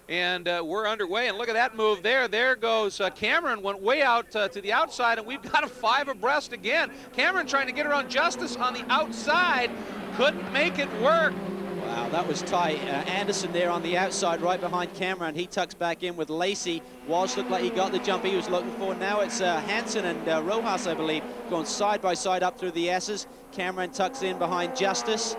And we're underway, and look at that move there. There goes Cameron, went way out to the outside, and we've got a 5 abreast again. Cameron trying to get around Justice on the outside, couldn't make it work. Wow, that was tight. Anderson there on the outside, right behind Cameron. He tucks back in with Lacey. Walsh looked like he got the jump he was looking for. Now it's Hansen and Rojas, I believe, going side by side up through the S's. Cameron tucks in behind Justice.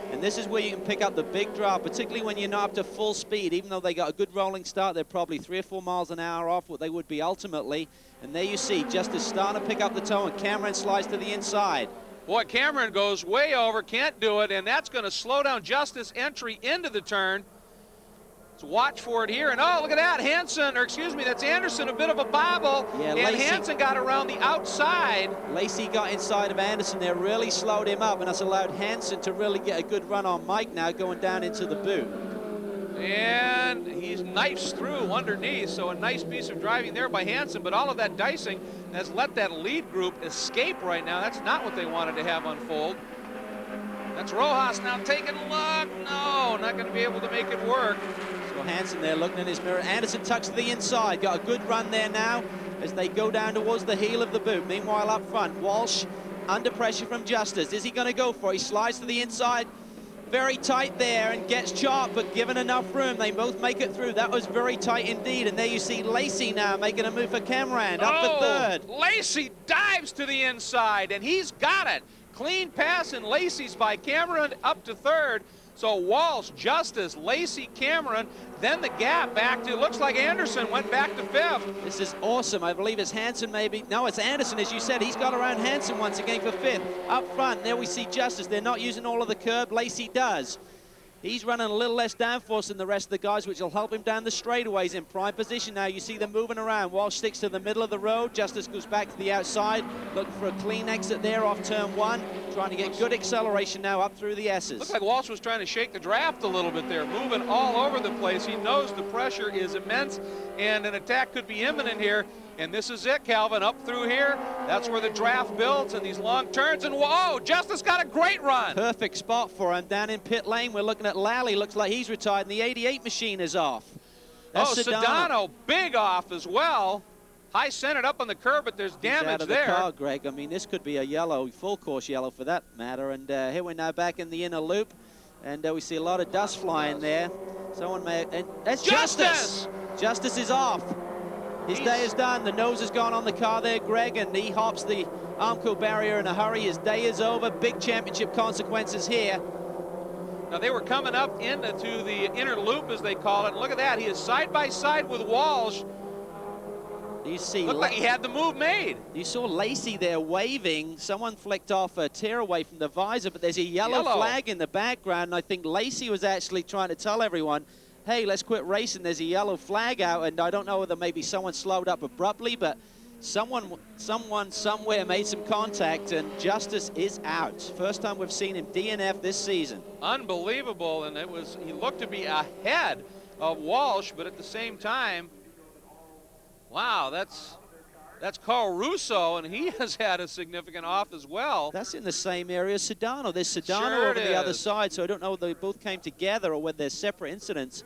And this is where you can pick up the big draw, particularly when you're not up to full speed. Even though they got a good rolling start, they're probably 3 or 4 miles an hour off what they would be ultimately. And there you see Justice starting to pick up the toe, and Cameron slides to the inside. Boy, Cameron goes way over, can't do it, and that's going to slow down Justice entry into the turn. Let's watch for it here, and oh, look at that, that's Anderson, a bit of a bobble, yeah, and Lacey, Hansen got around the outside. Lacey got inside of Anderson there, really slowed him up, and that's allowed Hansen to really get a good run on Mike now, going down into the boot. And he's knifes through underneath, so a nice piece of driving there by Hansen, but all of that dicing has let that lead group escape right now. That's not what they wanted to have unfold. That's Rojas now taking a look. No, not going to be able to make it work. So Hansen there looking in his mirror. Anderson tucks to the inside. Got a good run there now as they go down towards the heel of the boot. Meanwhile, up front, Walsh under pressure from Justice. Is he going to go for it? He slides to the inside. Very tight there and gets chopped, but given enough room, they both make it through. That was very tight indeed. And there you see Lacey now making a move for Cameron, up for third. Lacey dives to the inside, and he's got it. Clean pass, and Lacey's by Cameron up to third. So Walsh, Justice, Lacey, Cameron, then the gap back to, looks like Anderson went back to fifth. This is awesome. I believe it's Hansen maybe. No, it's Anderson, as you said. He's got around Hansen once again for fifth. Up front, there we see Justice. They're not using all of the curb. Lacey does. He's running a little less downforce than the rest of the guys, which will help him down the straightaways. In prime position now. You see them moving around. Walsh sticks to the middle of the road. Justice goes back to the outside, looking for a clean exit there off turn one. Trying to get good acceleration now up through the S's. Looks like Walsh was trying to shake the draft a little bit there, moving all over the place. He knows the pressure is immense, and an attack could be imminent here. And this is it, Calvin, up through here. That's where the draft builds, and these long turns. And whoa, Justice got a great run. Perfect spot for him down in pit lane. We're looking at Lally. Looks like he's retired, and the 88 machine is off. That's Sedano, big off as well. High centered up on the curb, but there's damage out of there. The car, Greg. I mean, this could be a yellow, full course yellow for that matter. And here we're now back in the inner loop, and we see a lot of dust flying there. Someone may, and that's Justice. Justice is off. His day is done. The nose has gone on the car there, Greg, and he hops the Armco barrier in a hurry. His day is over. Big championship consequences here. Now, they were coming up into the inner loop, as they call it. And look at that. He is side by side with Walsh. You see, looked like he had the move made. You saw Lacey there waving. Someone flicked off a tear away from the visor, but there's a yellow flag in the background. And I think Lacey was actually trying to tell everyone, hey, let's quit racing. There's a yellow flag out, and I don't know whether maybe someone slowed up abruptly, but someone somewhere made some contact, and Justice is out. First time we've seen him DNF this season. Unbelievable, and he looked to be ahead of Walsh, but at the same time, wow, that's Carl Russo, and he has had a significant off as well. That's in the same area as Sedano. There's Sedano sure over the other side, so I don't know whether they both came together or whether they're separate incidents.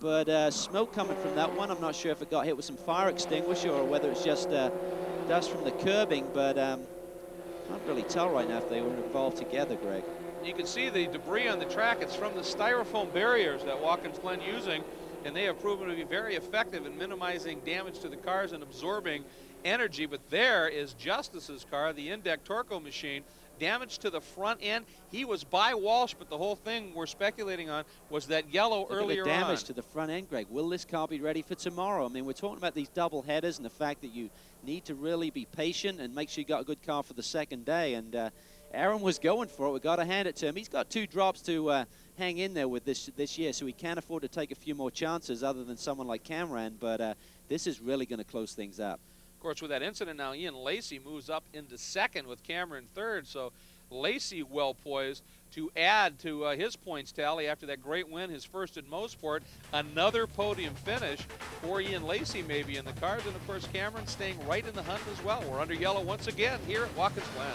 But smoke coming from that one. I'm not sure if it got hit with some fire extinguisher or whether it's just dust from the curbing, but can't really tell right now if they were involved together, Greg. You can see the debris on the track. It's from the styrofoam barriers that Watkins Glen using, and they have proven to be very effective in minimizing damage to the cars and absorbing energy. But there is Justice's car, the Indec Torco machine, damage to the front end. He was by Walsh, but the whole thing we're speculating on was that yellow earlier on. Damage to the front end, Greg. Will this car be ready for tomorrow? I mean, we're talking about these double headers and the fact that you need to really be patient and make sure you got a good car for the second day. And Aaron was going for it. We got to hand it to him. He's got 2 drops to hang in there with this year, so he can't afford to take a few more chances other than someone like Cameron. But this is really going to close things up. Of course, with that incident now, Ian Lacey moves up into second with Cameron third. So Lacey well poised to add to his points tally after that great win, his first at Mosport. Another podium finish for Ian Lacey maybe in the cars. And, of course, Cameron staying right in the hunt as well. We're under yellow once again here at Watkins Glen.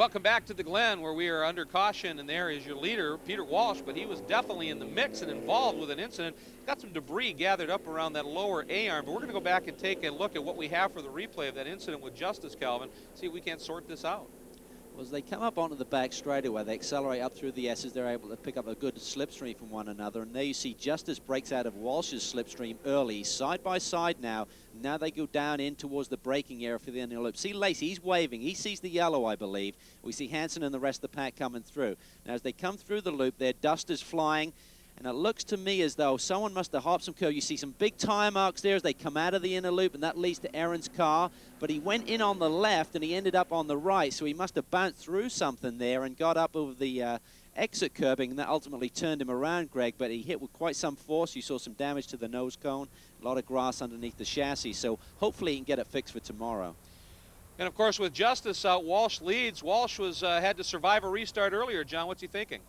Welcome back to the Glen, where we are under caution, and there is your leader, Peter Walsh, but he was definitely in the mix and involved with an incident. Got some debris gathered up around that lower A-arm, but we're going to go back and take a look at what we have for the replay of that incident with Justice, Calvin, see if we can't sort this out. Well, as they come up onto the back straightaway, they accelerate up through the S's. They're able to pick up a good slipstream from one another. And there you see Justice breaks out of Walsh's slipstream early, side by side now. Now they go down in towards the braking area for the inner loop. See Lacey, he's waving. He sees the yellow, I believe. We see Hansen and the rest of the pack coming through. Now, as they come through the loop, their dust is flying. And it looks to me as though someone must have hopped some curve. You see some big tire marks there as they come out of the inner loop, and that leads to Aaron's car. But he went in on the left, and he ended up on the right, so he must have bounced through something there and got up over the exit curbing, and that ultimately turned him around, Greg. But he hit with quite some force. You saw some damage to the nose cone, a lot of grass underneath the chassis. So hopefully he can get it fixed for tomorrow. And, of course, with Justice out, Walsh leads. Walsh had to survive a restart earlier. John, what's he thinking?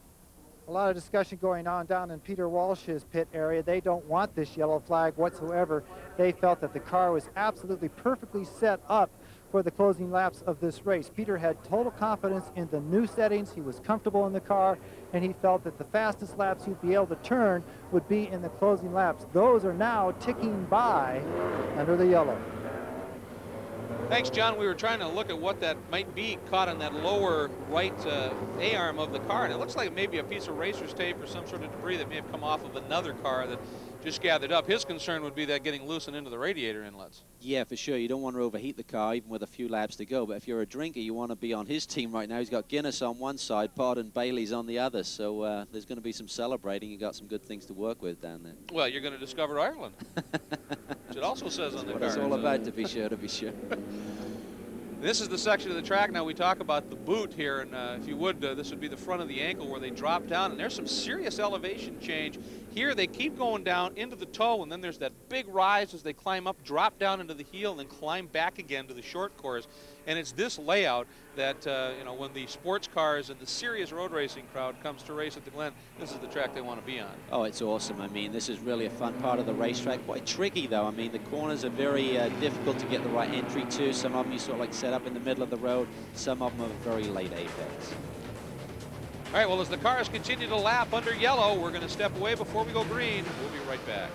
A lot of discussion going on down in Peter Walsh's pit area. They don't want this yellow flag whatsoever. They felt that the car was absolutely perfectly set up for the closing laps of this race. Peter had total confidence in the new settings. He was comfortable in the car, and he felt that the fastest laps he'd be able to turn would be in the closing laps. Those are now ticking by under the yellow. Thanks, John. We were trying to look at what that might be caught on that lower right A-arm of the car, and it looks like maybe a piece of racer's tape or some sort of debris that may have come off of another car that just gathered up. His concern would be that getting loose and into the radiator inlets. Yeah, for sure. You don't want to overheat the car, even with a few laps to go. But if you're a drinker, you want to be on his team right now. He's got Guinness on one side, Pod and Bailey's on the other. So there's going to be some celebrating. You got some good things to work with down there. Well, you're going to discover Ireland, which it also says on the what car. it's all about, to be sure, to be sure. This is the section of the track now we talk about the boot here, and if you would, this would be the front of the ankle where they drop down, and there's some serious elevation change. Here they keep going down into the toe, and then there's that big rise as they climb up, drop down into the heel, and then climb back again to the short course. And it's this layout that, when the sports cars and the serious road racing crowd comes to race at the Glen, this is the track they want to be on. Oh, it's awesome. I mean, this is really a fun part of the racetrack. Quite tricky, though. I mean, the corners are very difficult to get the right entry to. Some of them you sort of like set up in the middle of the road. Some of them are very late apex. All right, well, as the cars continue to lap under yellow, we're going to step away before we go green. We'll be right back.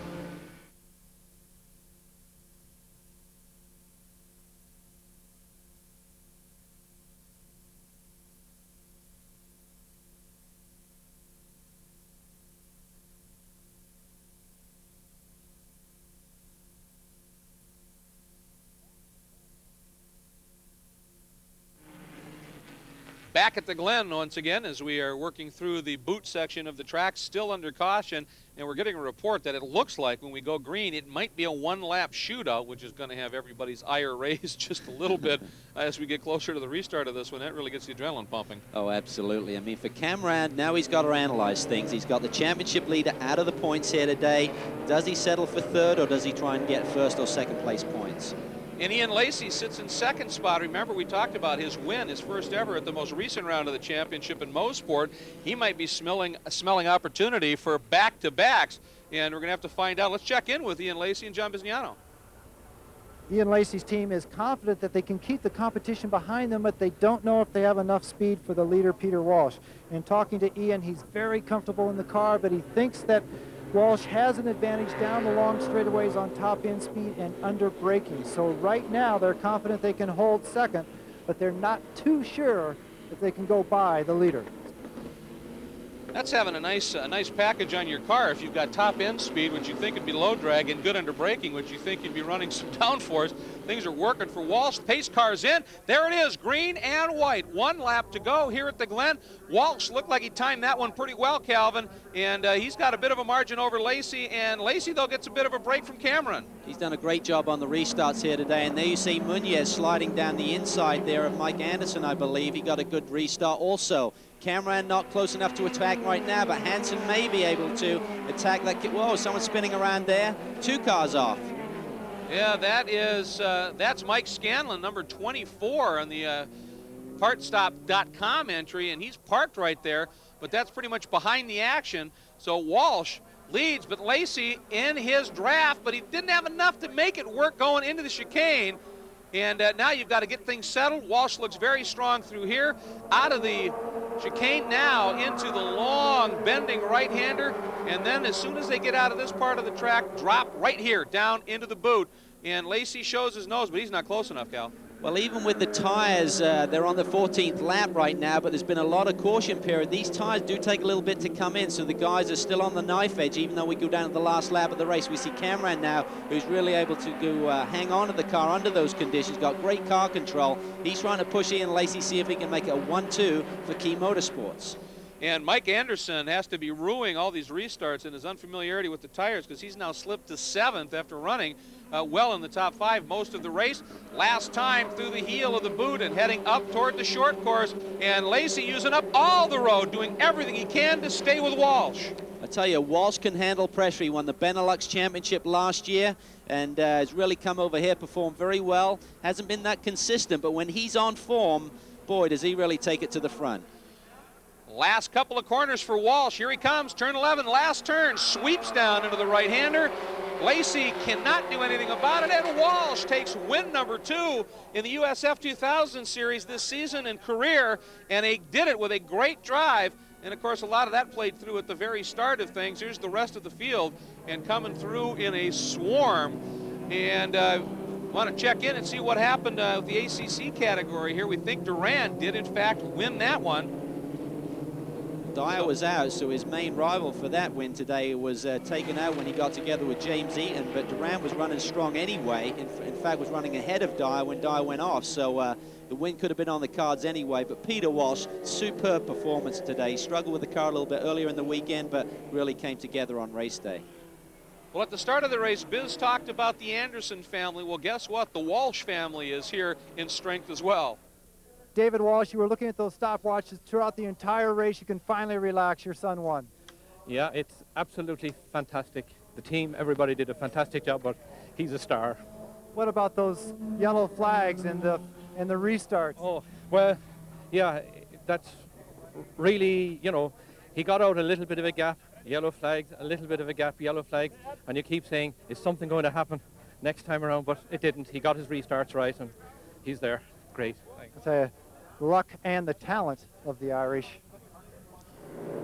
Back at the Glen once again as we are working through the boot section of the track, still under caution, and we're getting a report that it looks like when we go green it might be a one-lap shootout, which is going to have everybody's ire raised just a little bit as we get closer to the restart of this one. That really gets the adrenaline pumping. Oh, absolutely. I mean, for Cameron, now he's got to analyze things. He's got the championship leader out of the points here today. Does he settle for third, or does he try and get first or second place points? And Ian Lacey sits in second spot. Remember, we talked about his win, his first ever at the most recent round of the championship in Mosport. He might be smelling opportunity for back-to-backs, and we're going to have to find out. Let's check in with Ian Lacey and John Bisgnano. Ian Lacey's team is confident that they can keep the competition behind them, but they don't know if they have enough speed for the leader, Peter Walsh. In talking to Ian, he's very comfortable in the car, but he thinks that Walsh has an advantage down the long straightaways on top end speed and under braking. So right now they're confident they can hold second, but they're not too sure if they can go by the leader. That's having a nice package on your car. If you've got top end speed, which you think would be low drag, and good under braking, which you think you'd be running some downforce, things are working for Walsh. Pace car's in. There it is, green and white. One lap to go here at the Glen. Walsh looked like he timed that one pretty well, Calvin, and he's got a bit of a margin over Lacey, and Lacey, though, gets a bit of a break from Cameron. He's done a great job on the restarts here today, and there you see Munoz sliding down the inside there of Mike Anderson, I believe. He got a good restart also. Cameron not close enough to attack right now, but Hansen may be able to attack that. Whoa, someone's spinning around there. Two cars off. Yeah, that's Mike Scanlon, number 24 on the partstop.com entry, and he's parked right there, but that's pretty much behind the action. So Walsh leads, but Lacey in his draft, but he didn't have enough to make it work going into the chicane. And now you've got to get things settled. Walsh looks very strong through here. Out of the chicane now into the long bending right-hander. And then as soon as they get out of this part of the track, drop right here down into the boot. And Lacey shows his nose, but he's not close enough, Cal. Well, even with the tires, they're on the 14th lap right now, but there's been a lot of caution period. These tires do take a little bit to come in, so the guys are still on the knife edge, even though we go down to the last lap of the race. We see Cameron now, who's really able to go, hang on to the car under those conditions, got great car control. He's trying to push Ian Lacey, see if he can make it a 1-2 for Key Motorsports. And Mike Anderson has to be ruining all these restarts in his unfamiliarity with the tires, because he's now slipped to 7th after running well in the top 5 most of the race. Last time through the heel of the boot and heading up toward the short course. And Lacey using up all the road, doing everything he can to stay with Walsh. I tell you, Walsh can handle pressure. He won the Benelux Championship last year and has really come over here, performed very well. Hasn't been that consistent, but when he's on form, boy, does he really take it to the front. Last couple of corners for Walsh. Here he comes, turn 11, last turn, sweeps down into the right-hander. Lacey cannot do anything about it, and Walsh takes win number 2 in the USF 2000 series this season and career, and he did it with a great drive. And of course, a lot of that played through at the very start of things. Here's the rest of the field, and coming through in a swarm. And want to check in and see what happened with the ACC category here. We think Duran did, in fact, win that one. Dyer was out, so his main rival for that win today was taken out when he got together with James Eaton, but Duran was running strong anyway. In fact, was running ahead of Dyer when Dyer went off, so the win could have been on the cards anyway. But Peter Walsh, superb performance today. He struggled with the car a little bit earlier in the weekend, but really came together on race day. Well, at the start of the race, Biz talked about the Anderson family. Well, guess what? The Walsh family is here in strength as well. David Walsh, you were looking at those stopwatches throughout the entire race. You can finally relax. Your son won. Yeah, it's absolutely fantastic. The team, everybody did a fantastic job, but he's a star. What about those yellow flags and the restarts? Oh, well, yeah, that's really, you know, he got out a little bit of a gap, yellow flags, a little bit of a gap, yellow flags, and you keep saying, is something going to happen next time around? But it didn't. He got his restarts right, and he's there. Great. I'll tell you, luck and the talent of the Irish.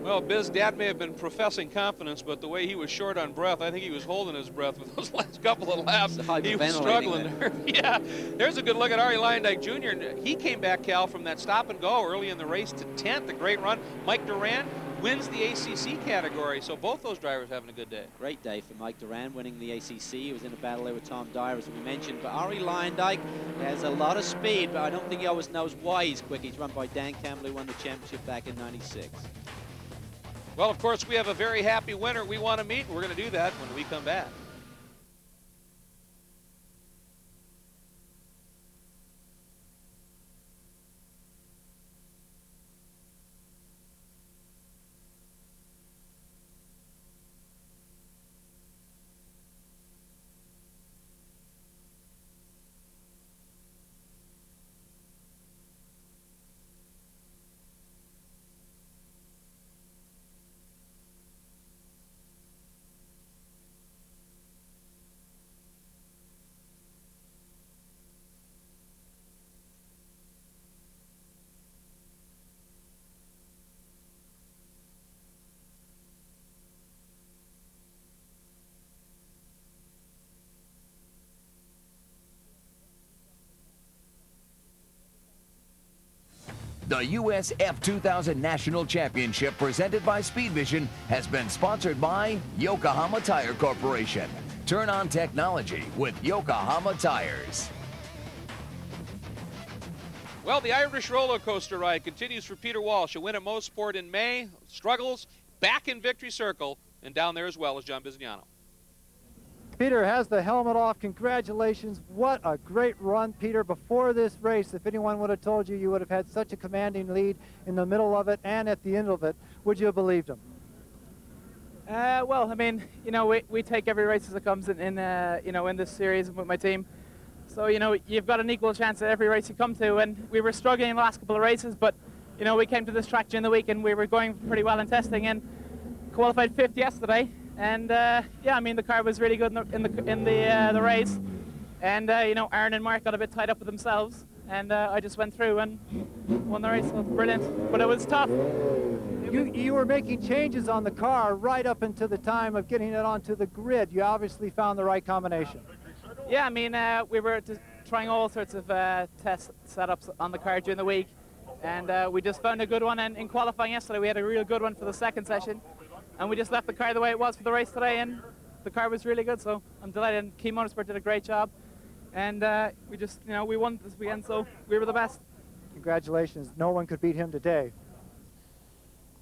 Well, Biz, Dad may have been professing confidence, but the way he was short on breath, I think he was holding his breath with those last couple of laps. He was struggling there. Yeah, there's a good look at Arie Luyendyk Jr. He came back, Cal, from that stop and go early in the race to 10th, a great run. Mike Duran wins the ACC category, so both those drivers having a good day. Great day for Mike Duran winning the ACC. He was in a battle there with Tom Dyer, as we mentioned. But Arie Luyendyk has a lot of speed, but I don't think he always knows why he's quick. He's run by Dan Campbell, who won the championship back in '96. Well, of course, we have a very happy winner we want to meet. We're going to do that when we come back. The USF 2000 National Championship presented by Speed Vision has been sponsored by Yokohama Tire Corporation. Turn on technology with Yokohama Tires. Well, the Irish roller coaster ride continues for Peter Walsh. A win at Mosport in May, struggles, back in victory circle, and down there as well as John Bizignano. Peter has the helmet off. Congratulations. What a great run, Peter. Before this race, if anyone would have told you you would have had such a commanding lead in the middle of it and at the end of it, would you have believed him? Well, I mean, you know, we take every race as it comes in you know, in this series with my team. So, you know, you've got an equal chance at every race you come to, and we were struggling in the last couple of races, but, you know, we came to this track during the week and we were going pretty well in testing and qualified 5th yesterday. And yeah, I mean, the car was really good in the race, And, you know, Aaron and Mark got a bit tied up with themselves, and I just went through and won the race. So brilliant, but it was tough. You were making changes on the car right up until the time of getting it onto the grid. You obviously found the right combination. Yeah, I mean, we were trying all sorts of test setups on the car during the week, and we just found a good one. And in qualifying yesterday, we had a real good one for the second session, and we just left the car the way it was for the race today, and the car was really good. So I'm delighted. And Key Motorsport did a great job, and we just, you know, we won this weekend, so we were the best. Congratulations. No one could beat him today.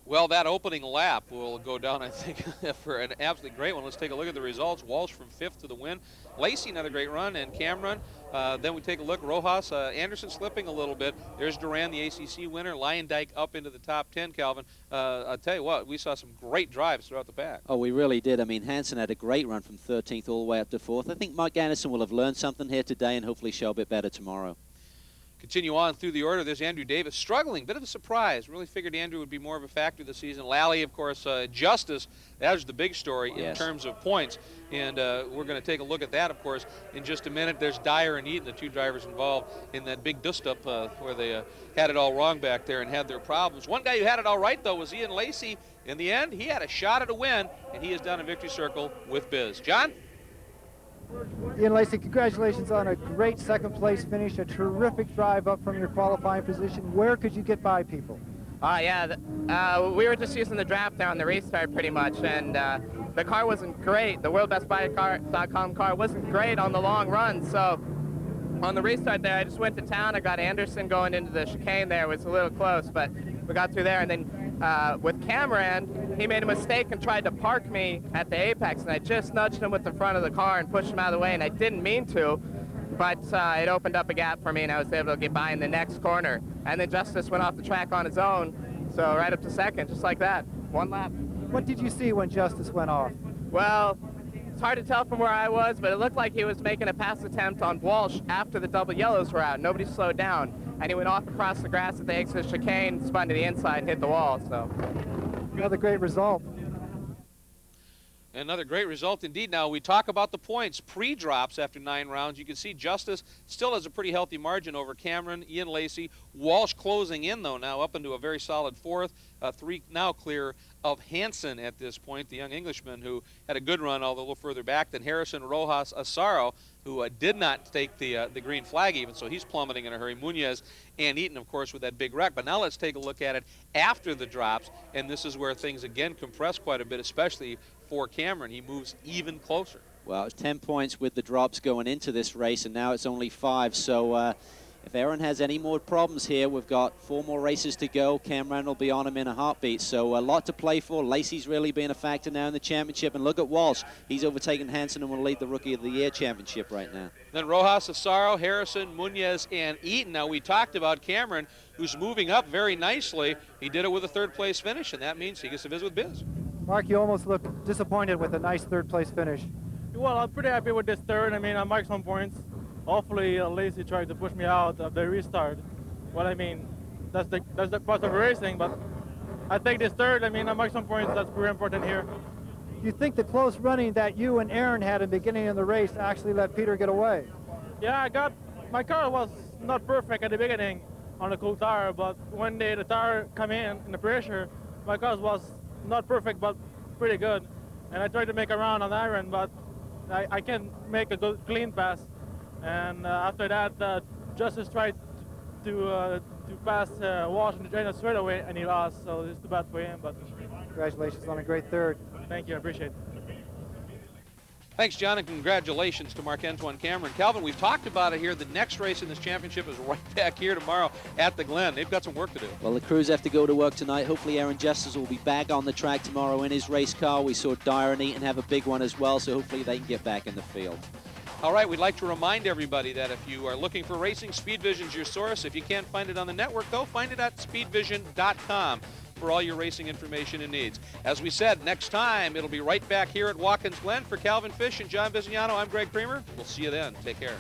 Well, that opening lap will go down, I think, for an absolutely great one. Let's take a look at the results. Walsh from 5th to the win. Lacey, another great run, and Cameron. Then we take a look. Rojas, Anderson slipping a little bit. There's Duran, the ACC winner. Lyondike up into the top 10, Calvin. I'll tell you what, we saw some great drives throughout the pack. Oh, we really did. I mean, Hansen had a great run from 13th all the way up to 4th. I think Mike Anderson will have learned something here today and hopefully show a bit better tomorrow. Continue on through the order. There's Andrew Davis struggling, bit of a surprise. Really figured Andrew would be more of a factor this season. Lally, of course, Justice, that was the big story in terms of points. And we're going to take a look at that, of course, in just a minute. There's Dyer and Eaton, the two drivers involved in that big dust-up where they had it all wrong back there and had their problems. One guy who had it all right, though, was Ian Lacey. In the end, he had a shot at a win, and he is down in victory circle with Biz. John? Ian Lacey, congratulations on a great second place finish, a terrific drive up from your qualifying position. Where could you get by people? We were just using the draft there on the restart pretty much, and the car wasn't great. The WorldBestBuyCar.com car wasn't great on the long run, so on the restart there, I just went to town. I got Anderson going into the chicane there. It was a little close, but we got through there, and then with Cameron, he made a mistake and tried to park me at the apex, and I just nudged him with the front of the car and pushed him out of the way, and I didn't mean to, but it opened up a gap for me, and I was able to get by in the next corner. And then Justice went off the track on his own, so right up to second, just like that, one lap. What did you see when Justice went off? Well, it's hard to tell from where I was, but it looked like he was making a pass attempt on Walsh after the double yellows were out. Nobody slowed down, and he went off across the grass at the exit chicane, spun to the inside, and hit the wall. So another great result. Another great result indeed. Now, we talk about the points. Pre-drops after 9 rounds. You can see Justice still has a pretty healthy margin over Cameron, Ian Lacey. Walsh closing in, though, now up into a very solid 4th. 3 now clear of Hansen at this point, the young Englishman who had a good run, although a little further back than Harrison, Rojas, Asaro, who did not take the green flag even, so he's plummeting in a hurry. Munoz and Eaton, of course, with that big wreck. But now let's take a look at it after the drops, and this is where things again compress quite a bit, especially for Cameron. He moves even closer. Well, it's 10 points with the drops going into this race, and now it's only 5. So if Aaron has any more problems here, we've got 4 more races to go. Cameron will be on him in a heartbeat. So a lot to play for. Lacey's really being a factor now in the championship. And look at Walsh. He's overtaken Hansen and will lead the Rookie of the Year championship right now. Then Rojas, Asaro, Harrison, Munoz, and Eaton. Now, we talked about Cameron, who's moving up very nicely. He did it with a 3rd place finish, and that means he gets to visit with Biz. Mark, you almost looked disappointed with a nice 3rd place finish. Well, I'm pretty happy with this 3rd. I mean, I marked some points. Hopefully, Lacey tried to push me out of the restart. Well, I mean, that's the part of racing, but I think this 3rd, I mean, I marked some points. That's very important here. Do you think the close running that you and Aaron had in the beginning of the race actually let Peter get away? Yeah, my car was not perfect at the beginning on the cool tire, but when the tire come in the pressure, my car was not perfect, but pretty good. And I tried to make a run on Aaron, but I can't make a good clean pass. And after that, Justice tried to pass Walsh in the trainer straight away, and he lost. So it's too bad for him. But congratulations on a great 3rd. Thank you, I appreciate it. Thanks, John, and congratulations to Marc-Antoine Cameron. Calvin, we've talked about it here. The next race in this championship is right back here tomorrow at the Glen. They've got some work to do. Well, the crews have to go to work tonight. Hopefully, Aaron Justice will be back on the track tomorrow in his race car. We saw Dyer and Eaton have a big one as well, so hopefully they can get back in the field. All right, we'd like to remind everybody that if you are looking for racing, Speed Vision's your source. If you can't find it on the network, though, find it at speedvision.com for all your racing information and needs. As we said, next time, it'll be right back here at Watkins Glen. For Calvin Fish and John Bisignano, I'm Greg Creamer. We'll see you then. Take care.